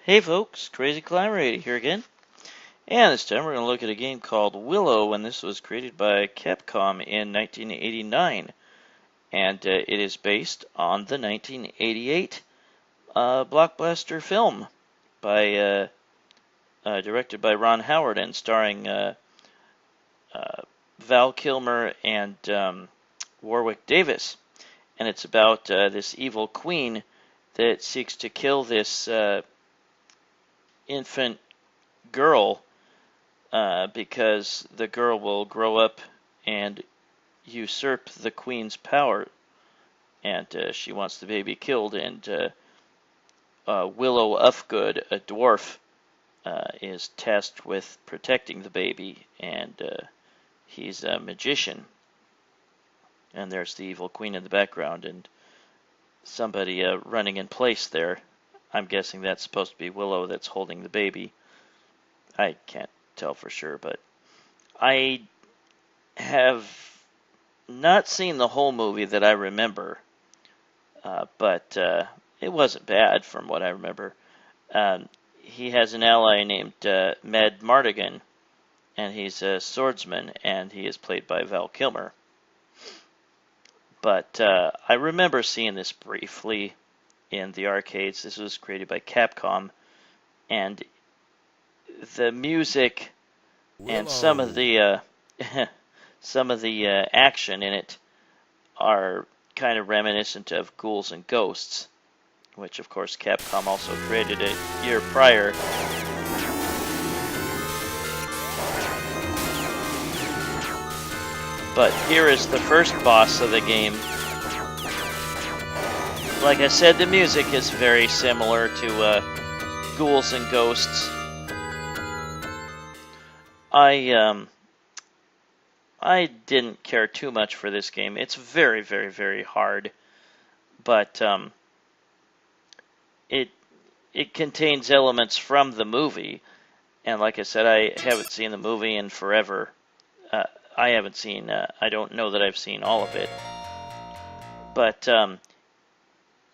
Hey folks, Crazy Climber 80 here again, and this time we're going to look at a game called Willow, and this was created by Capcom in 1989, and it is based on the 1988 blockbuster film by directed by Ron Howard and starring Val Kilmer and Warwick Davis, and it's about this evil queen that seeks to kill this infant girl because the girl will grow up and usurp the queen's power, and she wants the baby killed, and Willow Ufgood, a dwarf, is tasked with protecting the baby, and he's a magician. And there's the evil queen in the background and somebody running in place there. I'm guessing that's supposed to be Willow that's holding the baby. I can't tell for sure, but I have not seen the whole movie that I remember, but it wasn't bad from what I remember. He has an ally named Madmartigan, and he's a swordsman, and he is played by Val Kilmer. But I remember seeing this briefly in the arcades. This was created by Capcom, and the music and some of the action in it are kind of reminiscent of Ghouls N Ghosts, which of course Capcom also created a year prior. But here is the first boss of the game. Like I said, the music is very similar to Ghouls N Ghosts. I didn't care too much for this game. It's very, very, very hard, but it contains elements from the movie, and like I said, I haven't seen the movie in forever. I don't know that I've seen all of it, but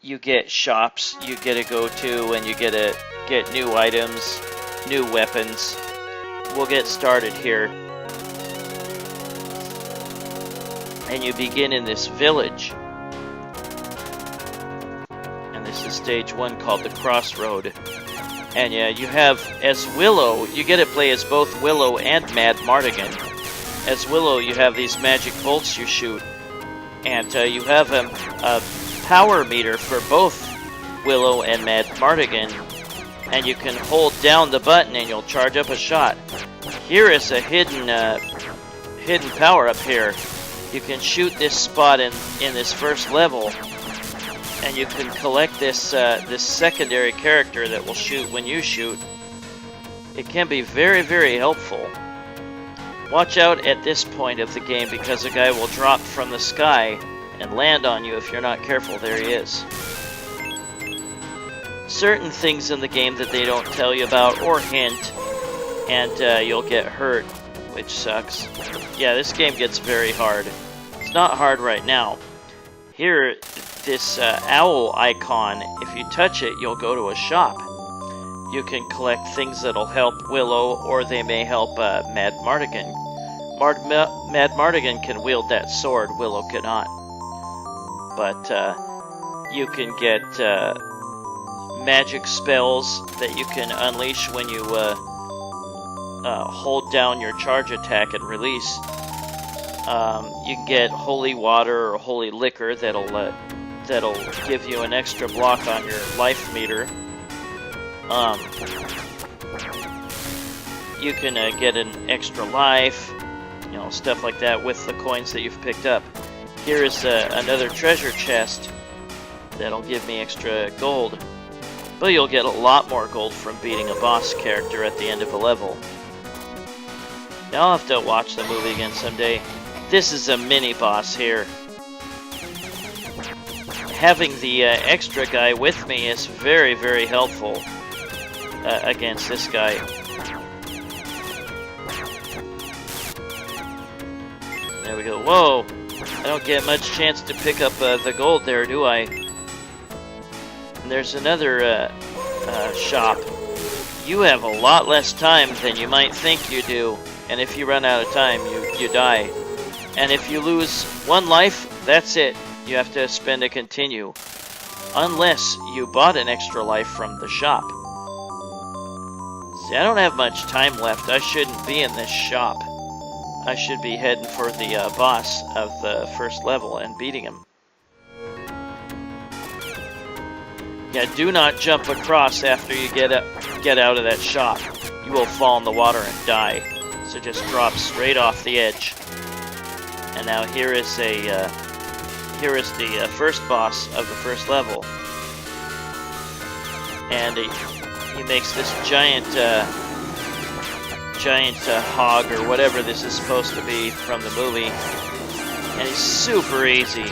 you get shops you get to go to, and you get to get new items, new weapons. We'll get started here. And you begin in this village. And this is stage 1 called the Crossroad. And yeah, you have, as Willow, you get to play as both Willow and Madmartigan. As Willow, you have these magic bolts you shoot. And you have a power meter for both Willow and Madmartigan, and you can hold down the button and you'll charge up a shot. Here is a hidden power up here. You can shoot this spot in this first level, and you can collect this this secondary character that will shoot when you shoot. It can be very, very helpful. Watch out at this point of the game, because a guy will drop from the sky and land on you if you're not careful. There he is. Certain things in the game that they don't tell you about or hint, and you'll get hurt, which sucks. Yeah, this game gets very hard. It's not hard right now. Here, this owl icon, if you touch it, you'll go to a shop. You can collect things that'll help Willow, or they may help Madmartigan. Madmartigan can wield that sword, Willow cannot. But you can get magic spells that you can unleash when you hold down your charge attack and release. You can get holy water or holy liquor that'll give you an extra block on your life meter. You can get an extra life, stuff like that with the coins that you've picked up. Here is another treasure chest that'll give me extra gold. But you'll get a lot more gold from beating a boss character at the end of a level. Now I'll have to watch the movie again someday. This is a mini-boss here. Having the extra guy with me is very, very helpful against this guy. There we go. Whoa! I don't get much chance to pick up the gold there, do I? And there's another shop you have a lot less time than you might think you do. And if you run out of time, you die. And if you lose one life, that's it. You have to spend a continue. Unless you bought an extra life from the shop. See, I don't have much time left. I shouldn't be in this shop. I should be heading for the boss of the first level and beating him. Yeah, do not jump across after you get out of that shop. You will fall in the water and die. So just drop straight off the edge. And now here is the first boss of the first level. And he makes this giant hog or whatever this is supposed to be from the movie. And he's super easy.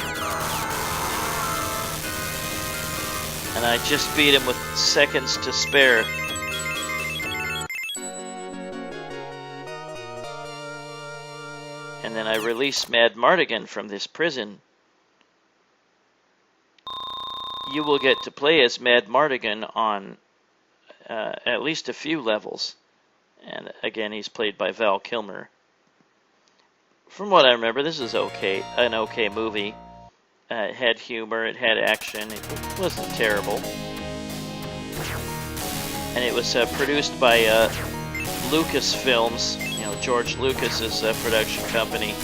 And I just beat him with seconds to spare. And then I release Madmartigan from this prison. You will get to play as Madmartigan on at least a few levels. And again, he's played by Val Kilmer. From what I remember, this is an okay movie. It had humor, it had action, it wasn't terrible. And it was produced by LucasFilms, George Lucas's production company.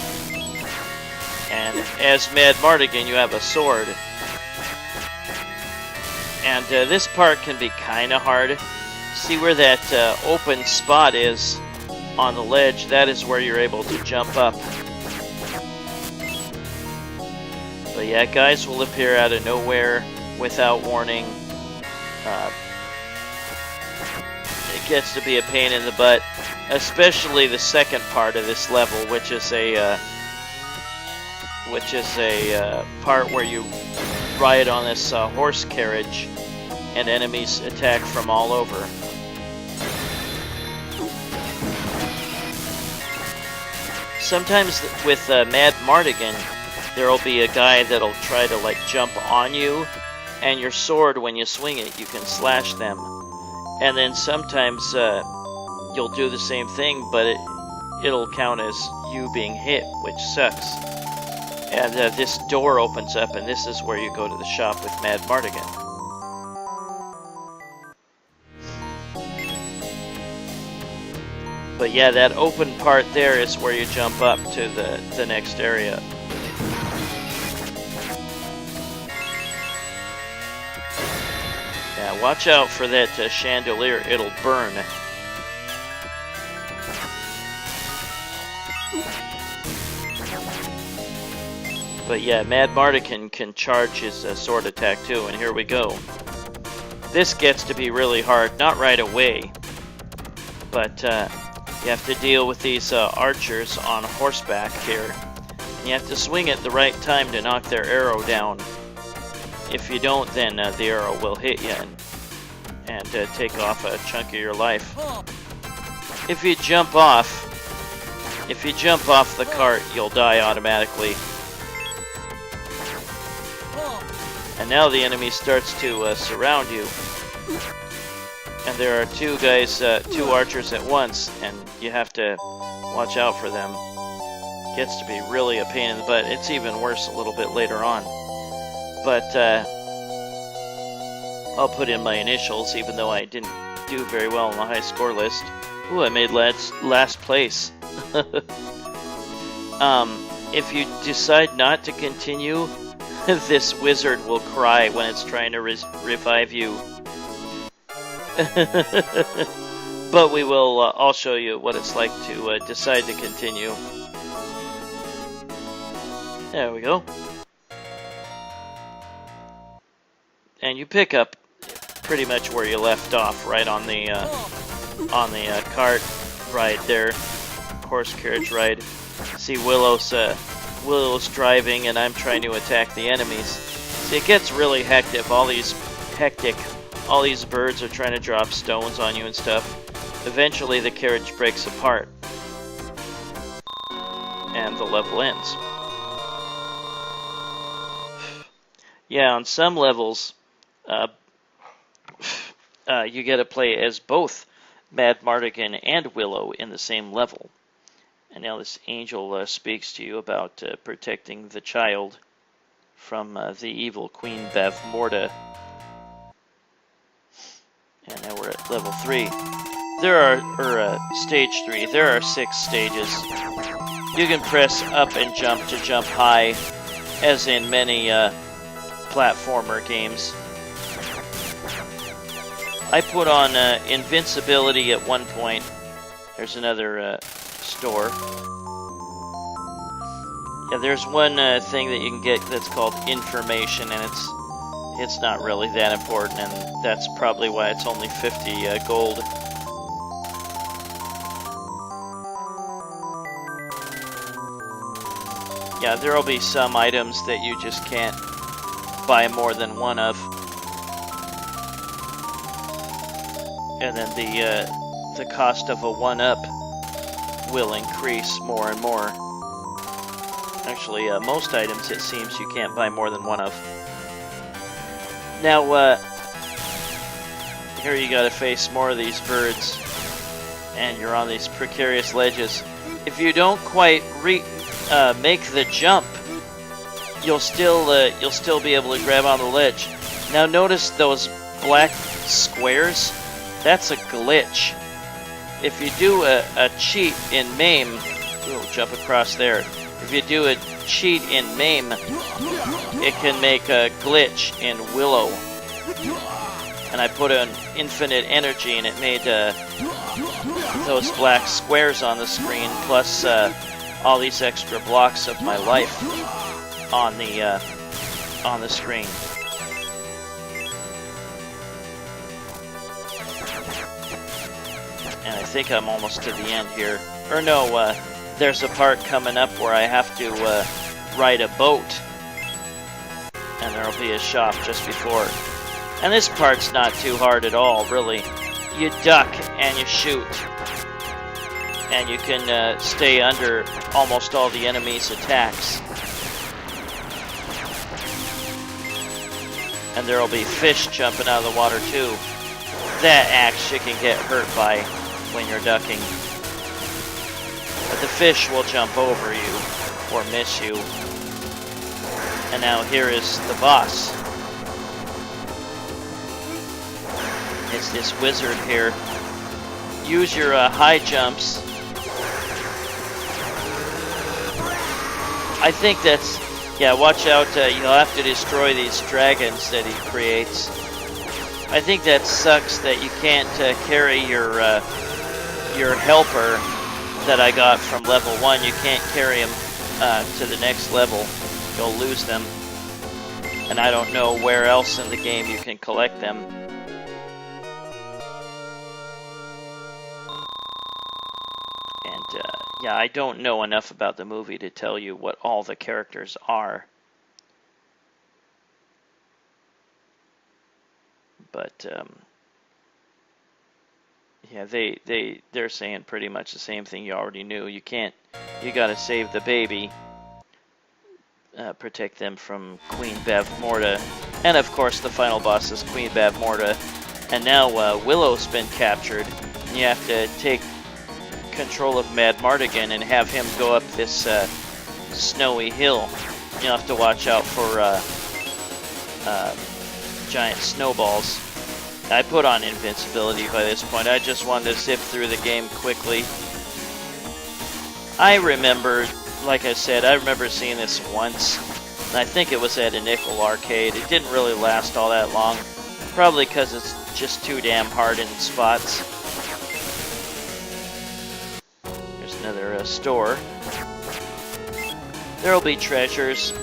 And as Madmartigan, you have a sword. And this part can be kind of hard. See where that open spot is on the ledge? That is where you're able to jump up. But yeah, guys will appear out of nowhere without warning. It gets to be a pain in the butt, especially the second part of this level, which is a part where you ride on this horse carriage, and enemies attack from all over. Sometimes with Madmartigan, there'll be a guy that'll try to jump on you, and your sword, when you swing it, you can slash them. And then sometimes you'll do the same thing, but it'll count as you being hit, which sucks. And this door opens up, and this is where you go to the shop with Madmartigan. But yeah, that open part there is where you jump up to the next area. Yeah, watch out for that chandelier, it'll burn. But yeah, Madmartigan can charge his sword attack too, and here we go. This gets to be really hard, not right away, but you have to deal with these archers on horseback here. And you have to swing at the right time to knock their arrow down. If you don't, then the arrow will hit you and take off a chunk of your life. If you jump off the cart, you'll die automatically. And now the enemy starts to surround you. And there are two archers at once, and you have to watch out for them. Gets to be really a pain in the butt. It's even worse a little bit later on. But I'll put in my initials, even though I didn't do very well on the high score list. Ooh, I made last place. If you decide not to continue, this wizard will cry when it's trying to revive you. But we will, I'll show you what it's like to decide to continue. There we go. And you pick up pretty much where you left off, right on the cart ride there, horse carriage ride. See Willow's driving, and I'm trying to attack the enemies. See, it gets really hectic. All these birds are trying to drop stones on you and stuff. Eventually, the carriage breaks apart, and the level ends. Yeah, on some levels, you get to play as both Madmartigan and Willow in the same level. And now this angel speaks to you about protecting the child from the evil Queen Bavmorda. And now we're at level 3. Stage 3. There are 6 stages. You can press up and jump to jump high, as in many platformer games. I put on invincibility at one point. There's another store. Yeah, there's one thing that you can get that's called information, and it's not really that important, and that's probably why it's only 50 gold. Yeah, there'll be some items that you just can't buy more than one of. And then the cost of a 1-up will increase more and more. Actually, most items, it seems, you can't buy more than one of. Now, here you gotta face more of these birds, and you're on these precarious ledges. If you don't quite make the jump, you'll still be able to grab on the ledge. Now, notice those black squares. That's a glitch. If you do a cheat in MAME, ooh, jump across there. If you do a cheat in MAME, it can make a glitch in Willow. And I put an infinite energy, and it made those black squares on the screen, plus all these extra blocks of my life on the screen. And I think I'm almost to the end here. Or no, there's a part coming up where I have to ride a boat. And there'll be a shop just before. And this part's not too hard at all, really. You duck and you shoot. And you can stay under almost all the enemy's attacks. And there'll be fish jumping out of the water too. That axe you can get hurt by when you're ducking. But the fish will jump over you or miss you. And now here is the boss. It's this wizard here. Use your high jumps. I think that's... Yeah, watch out. You'll have to destroy these dragons that he creates. I think that sucks that you can't carry your helper that I got from level 1. You can't carry him to the next level. You'll lose them. And I don't know where else in the game you can collect them. And yeah, I don't know enough about the movie to tell you what all the characters are. But yeah, they're saying pretty much the same thing you already knew. You gotta save the baby, protect them from Queen Bavmorda, and of course the final boss is Queen Bavmorda. And now Willow's been captured, and you have to take control of Madmartigan and have him go up this snowy hill. You'll have to watch out for giant snowballs. I put on invincibility by this point. I just wanted to zip through the game quickly. I remember, like I said, I remember seeing this once. And I think it was at a nickel arcade. It didn't really last all that long. Probably because it's just too damn hard in spots. There's another store. There'll be treasures.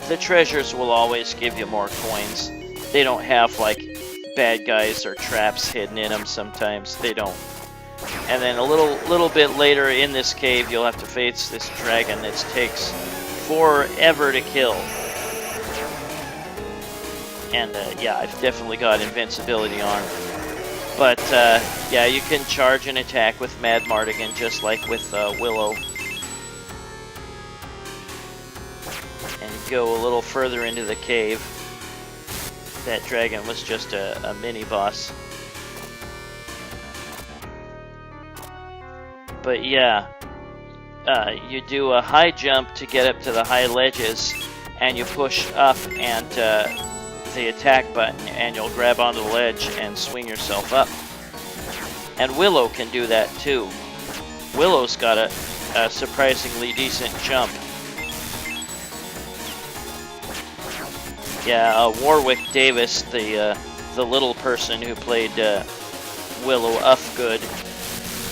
The treasures will always give you more coins. They don't have, like, bad guys or traps hidden in them sometimes. They don't. And then a little bit later in this cave, you'll have to face this dragon that takes forever to kill. And yeah, I've definitely got invincibility on. But yeah, you can charge an attack with Madmartigan just like with Willow. And go a little further into the cave. That dragon was just a mini boss. But yeah, you do a high jump to get up to the high ledges, and you push up and the attack button, and you'll grab onto the ledge and swing yourself up. And Willow can do that too. Willow's got a surprisingly decent jump. Yeah, Warwick Davis, the little person who played Willow Ufgood,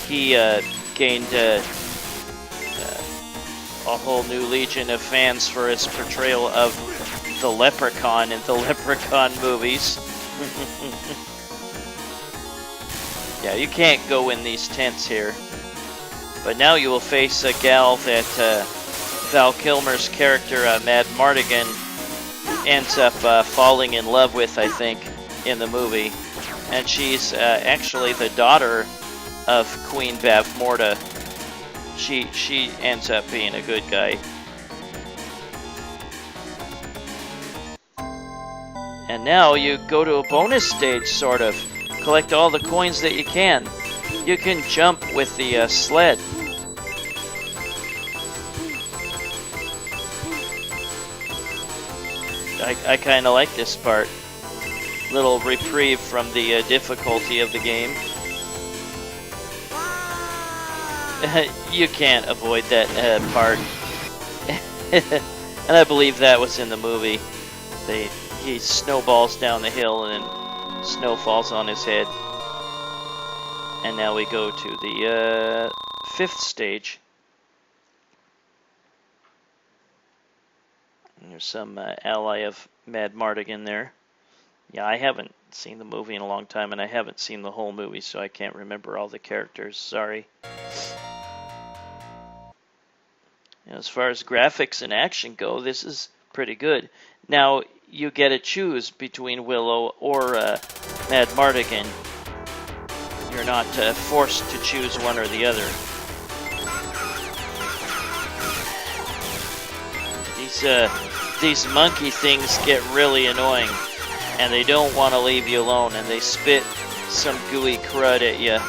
he gained a whole new legion of fans for his portrayal of the Leprechaun in the Leprechaun movies. Yeah, you can't go in these tents here. But now you will face a gal that Val Kilmer's character, Madmartigan, ends up falling in love with, I think, in the movie. And she's actually the daughter of Queen Bavmorda. She ends up being a good guy. And now you go to a bonus stage, sort of. Collect all the coins that you can. You can jump with the sled. I kind of like this part. Little reprieve from the difficulty of the game. You can't avoid that part. And I believe that was in the movie. He snowballs down the hill and then snow falls on his head. And now we go to the 5th stage. And there's some ally of Madmartigan there. Yeah, I haven't seen the movie in a long time, and I haven't seen the whole movie, so I can't remember all the characters. Sorry. As far as graphics and action go, this is pretty good. Now, you get to choose between Willow or Madmartigan. You're not forced to choose one or the other. These monkey things get really annoying, and they don't want to leave you alone, and they spit some gooey crud at you.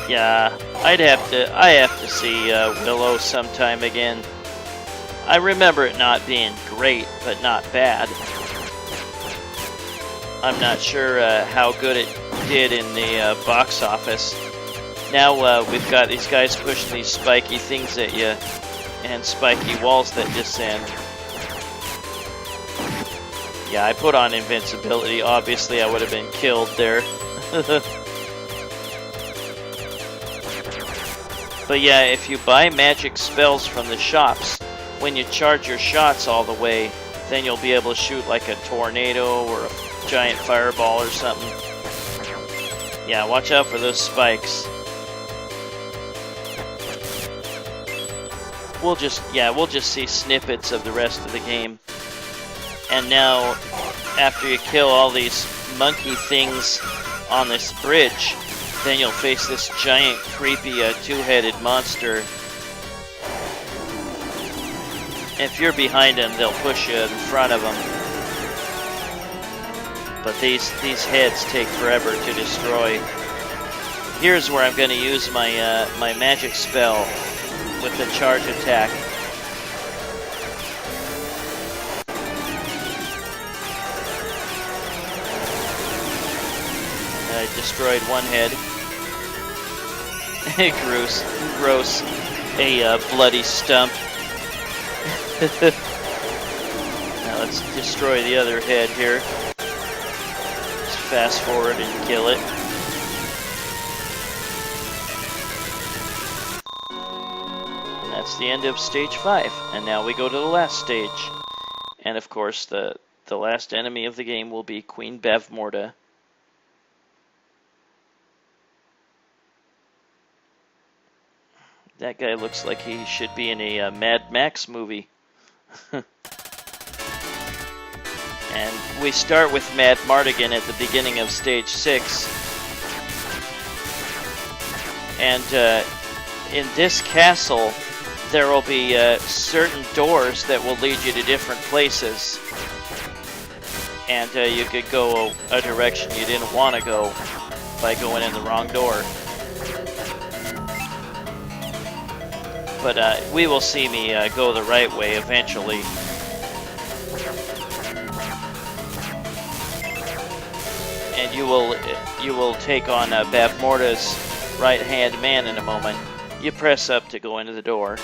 Yeah, I have to see Willow sometime again. I remember it not being great, but not bad. I'm not sure how good it did in the box office. Now we've got these guys pushing these spiky things at you, and spiky walls that descend. Yeah, I put on invincibility. Obviously, I would have been killed there. But yeah, if you buy magic spells from the shops, when you charge your shots all the way, then you'll be able to shoot like a tornado or a giant fireball or something. Yeah, watch out for those spikes. We'll just see snippets of the rest of the game. And now, after you kill all these monkey things on this bridge, then you'll face this giant, creepy, two-headed monster. If you're behind them, they'll push you in front of them. But these heads take forever to destroy. Here's where I'm going to use my my magic spell with the charge attack. I destroyed one head. Gross. A bloody stump. Now let's destroy the other head here. Just fast forward and kill it. And that's the end of stage 5. And now we go to the last stage. And of course the last enemy of the game will be Queen Bavmorda. That guy looks like he should be in a Mad Max movie. And we start with Madmartigan at the beginning of stage 6. And in this castle, there will be certain doors that will lead you to different places. And you could go a direction you didn't want to go by going in the wrong door. But we will see me go the right way eventually. And you will take on Bavmorda's right-hand man in a moment. You press up to go into the door.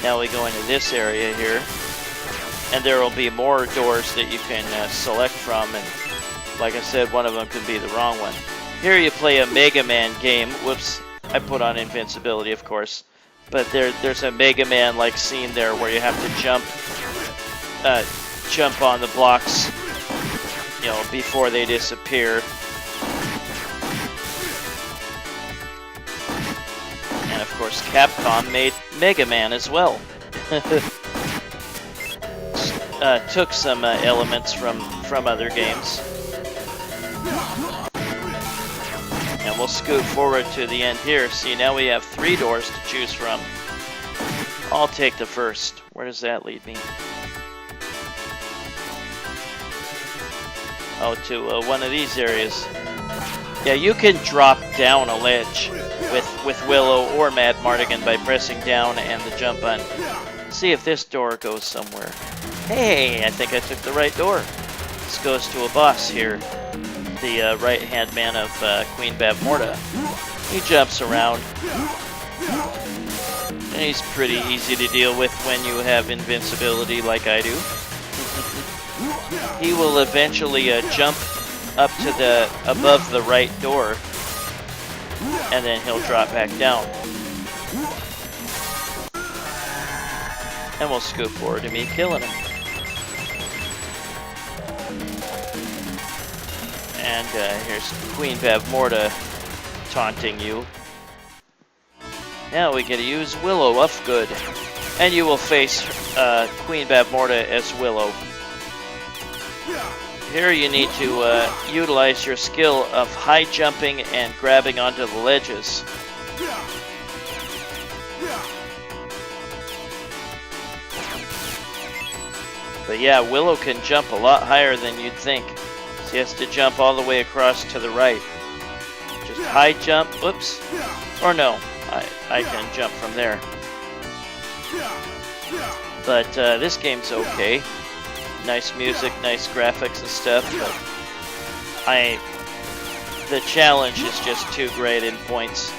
Now we go into this area here. And there will be more doors that you can select from. And like I said, one of them could be the wrong one. Here you play a Mega Man game. Whoops, I put on invincibility, of course. But there's a Mega Man-like scene there where you have to jump on the blocks, you know, before they disappear. And of course, Capcom made Mega Man as well. Took some elements from other games. And we'll scoot forward to the end here. See, now we have 3 doors to choose from. I'll take the first. Where does that lead me? Oh, to one of these areas. Yeah, you can drop down a ledge with Willow or Madmartigan by pressing down and the jump button. See if this door goes somewhere. Hey, I think I took the right door. This goes to a boss here. The right-hand man of Queen Bavmorda. He jumps around. And he's pretty easy to deal with when you have invincibility like I do. He will eventually jump up to the above the right door. And then he'll drop back down. And we'll scoot forward to me killing him. And here's Queen Bavmorda taunting you. Now we get to use Willow Ufgood. And you will face Queen Bavmorda as Willow. Here you need to utilize your skill of high jumping and grabbing onto the ledges. But yeah, Willow can jump a lot higher than you'd think. She has to jump all the way across to the right. Just high jump, oops. Or no, I can jump from there. But this game's okay. Nice music, nice graphics and stuff, but the challenge is just too great in points.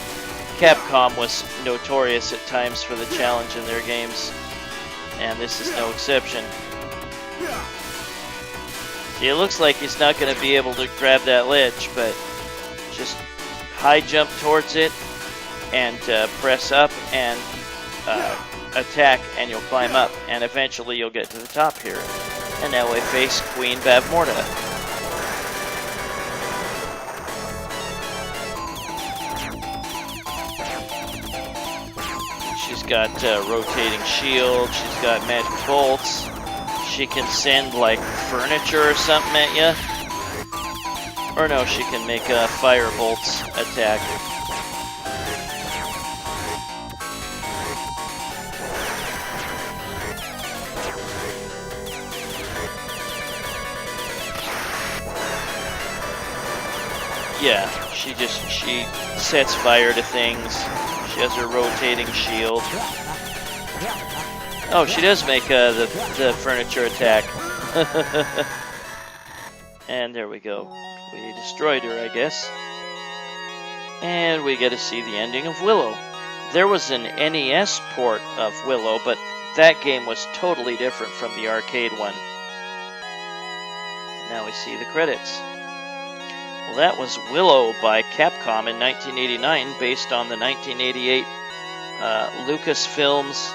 Capcom was notorious at times for the challenge in their games, and this is no exception. See, it looks like he's not going to be able to grab that ledge, but just high jump towards it and press up and attack, and you'll climb up, and eventually you'll get to the top here. And now we face Queen Bavmorda. She's got rotating shield, she's got magic bolts. She can send like furniture or something at you. Or no, she can make fire bolts attack. Yeah, she sets fire to things. She has her rotating shield. Oh, she does make the furniture attack. And there we go. We destroyed her, I guess. And we get to see the ending of Willow. There was an NES port of Willow, but that game was totally different from the arcade one. Now we see the credits. Well, that was Willow by Capcom in 1989, based on the 1988 LucasFilms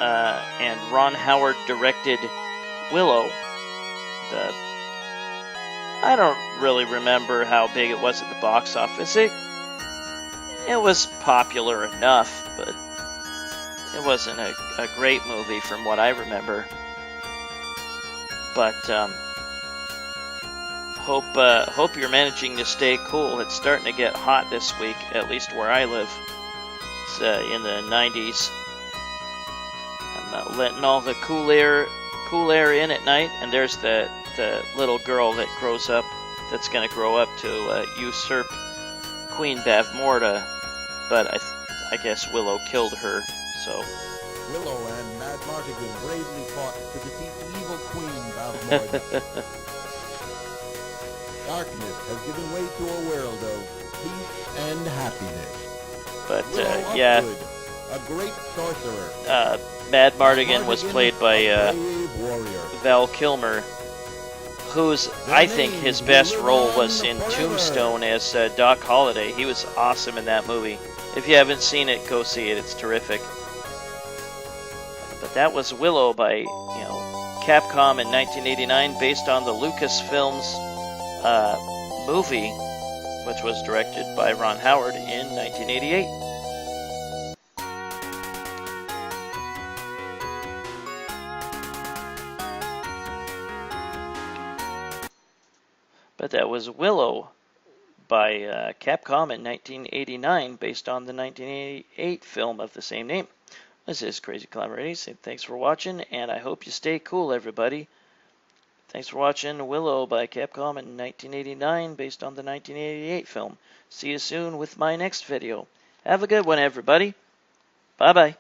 and Ron Howard directed Willow. I don't really remember how big it was at the box office. It was popular enough, but it wasn't a great movie from what I remember. But hope you're managing to stay cool. It's starting to get hot this week, at least where I live. It's in the 90s. letting all the cool air in at night. And there's the little girl that grows up, that's going to grow up to usurp Queen Bavmorda, but I guess Willow killed her. So Willow and Madmartigan bravely fought to defeat evil Queen Bavmorda. Darkness has given way to a world of peace and happiness. But Willow yeah, Upwood, a great sorcerer. Madmartigan was played by a brave warrior. Val Kilmer, whose I think his best role was in Tombstone as Doc Holliday. He was awesome in that movie. If you haven't seen it, go see it. It's terrific. But that was Willow by Capcom in 1989, based on the LucasFilm's movie, which was directed by Ron Howard in 1988. But that was Willow by Capcom in 1989, based on the 1988 film of the same name. This is Crazy Calamity saying thanks for watching, and I hope you stay cool, everybody. Thanks for watching Willow by Capcom in 1989, based on the 1988 film. See you soon with my next video. Have a good one, everybody. Bye-bye.